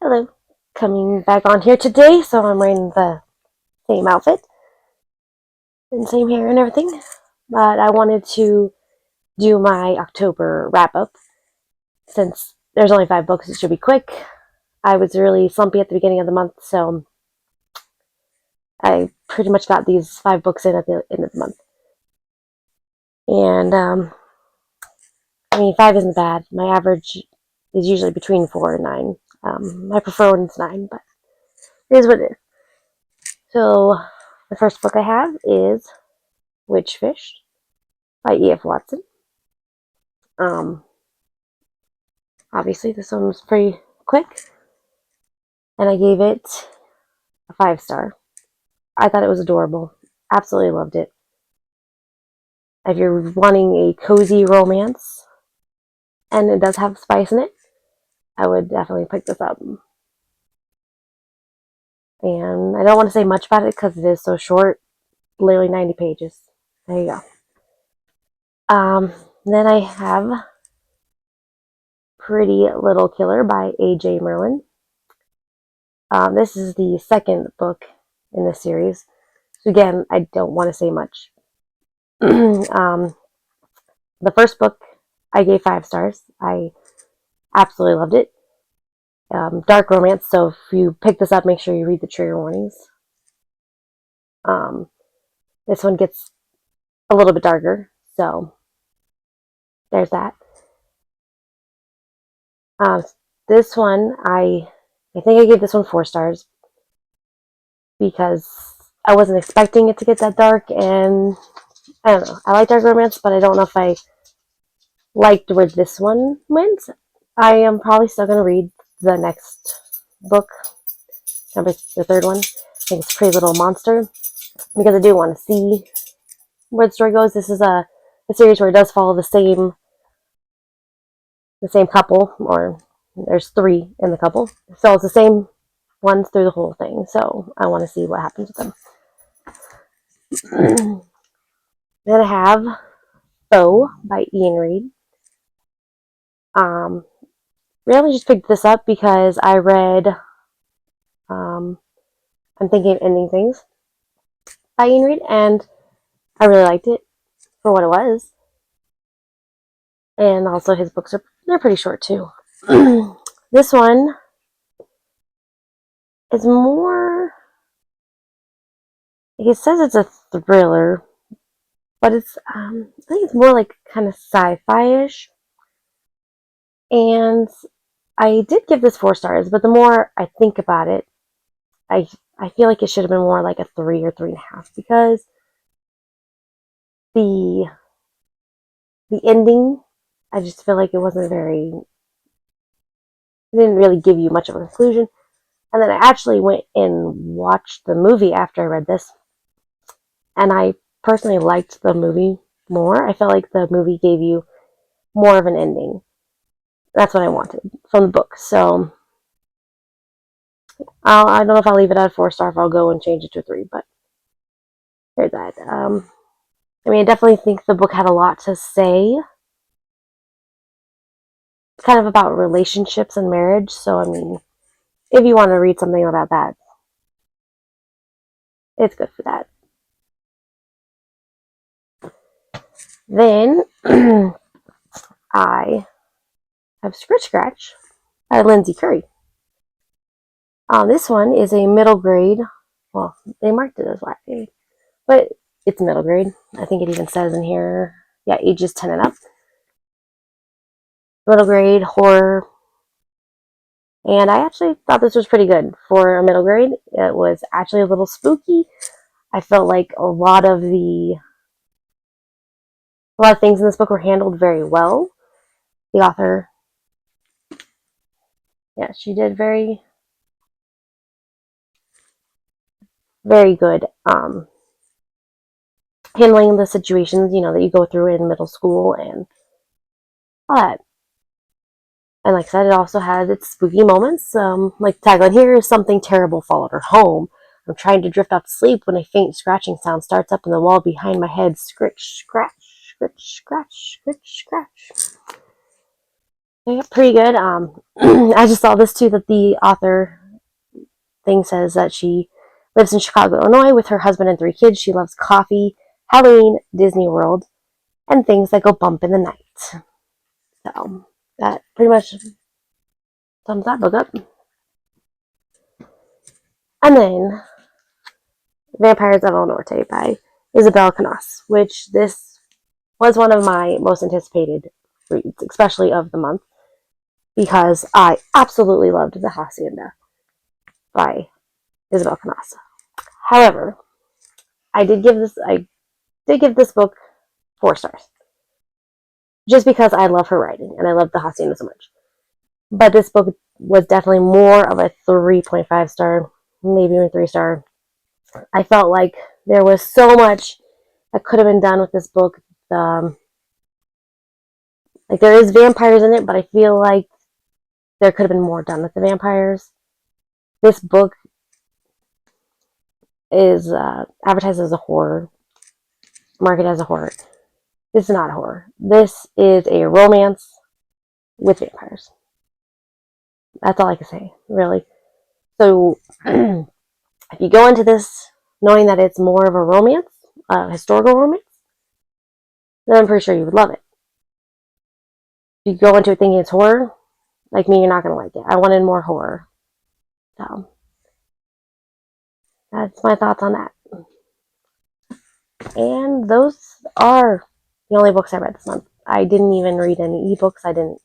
Hello. Coming back on here today, so I'm wearing the same outfit and same hair and everything. But I wanted to do my October wrap up. Since there's only 5 books, it should be quick. I was really slumpy at the beginning of the month, so I pretty much got these 5 books in at the end of the month. And, I mean, 5 isn't bad. My average is usually between 4 and 9. I prefer when it's 9, but it is what it is. So, the first book I have is Witchfish by E.F. Watson. Obviously, this one was pretty quick, and I gave it a 5-star. I thought it was adorable. Absolutely loved it. If you're wanting a cozy romance, and it does have spice in it, I would definitely pick this up. And I don't want to say much about it because it is so short, literally 90 pages. There you go. Then I have Pretty Little Killer by A.J. Merlin. This is the second book in this series. So again, I don't want to say much. The first book I gave 5 stars. I absolutely loved it. Dark romance, so if you pick this up, make sure you read the trigger warnings. This one gets a little bit darker, so there's that. This one, I think I gave this one 4 stars because I wasn't expecting it to get that dark, and I don't know. I like dark romance, but I don't know if I liked where this one went. I am probably still going to read the next book, the third one. I think it's Pretty Little Monster, because I do want to see where the story goes. This is a series where it does follow the same couple, or there's 3 in the couple, so it's the same ones through the whole thing. So I want to see what happens with them. Then I have Foe by Ian Reid. Really just picked this up because I read I'm Thinking of Ending Things by Ian Reid, and I really liked it for what it was. And also his books they're pretty short too. This one is more, he says it's a thriller, but it's I think it's more like kind of sci-fi-ish. And I did give this 4 stars, but the more I think about it, I feel like it should have been more like a 3 or 3.5, because the ending, I just feel like it didn't really give you much of a conclusion. And then I actually went and watched the movie after I read this, and I personally liked the movie more. I felt like the movie gave you more of an ending. That's what I wanted from the book. So I don't know if I'll leave it at a 4-star, if I'll go and change it to a 3, but there's that. I mean, I definitely think the book had a lot to say. It's kind of about relationships and marriage, so I mean, if you want to read something about that, it's good for that. Then I have Scritch Scratch by Lindsay Curry. This one is a middle grade. Well, they marked it as YA, but it's middle grade. I think it even says in here, yeah, ages 10 and up. Middle grade horror. And I actually thought this was pretty good for a middle grade. It was actually a little spooky. I felt like a lot of things in this book were handled very well. The author, yeah, she did very, very good handling the situations, that you go through in middle school and all that. And like I said, it also had its spooky moments. Like the tagline here is, something terrible followed her home. I'm trying to drift off to sleep when a faint scratching sound starts up in the wall behind my head. Scritch, scratch, scritch, scratch, scritch, scratch. They're pretty good. I just saw this too, that the author thing says that she lives in Chicago, Illinois with her husband and 3 kids. She loves coffee, Halloween, Disney World, and things that go bump in the night. So that pretty much sums that book up. And then Vampires of El Norte by Isabel Canas, which this was one of my most anticipated reads, especially of the month, because I absolutely loved The Hacienda by Isabel Canas. However, I did give this book 4 stars, just because I love her writing and I love The Hacienda so much. But this book was definitely more of a 3.5 star, maybe even 3 star. I felt like there was so much that could have been done with this book. Like, there is vampires in it, but I feel like there could have been more done with the vampires. This book is advertised as a horror, marketed as a horror. This is not a horror. This is a romance with vampires. That's all I can say, really. So, if you go into this knowing that it's more of a romance, historical romance, then I'm pretty sure you would love it. If you go into it thinking it's horror, like me, you're not going to like it. I wanted more horror. So, that's my thoughts on that. And those are the only books I read this month. I didn't even read any ebooks. I didn't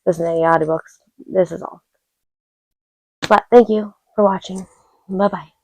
listen to any audiobooks. This is all. But thank you for watching. Bye-bye.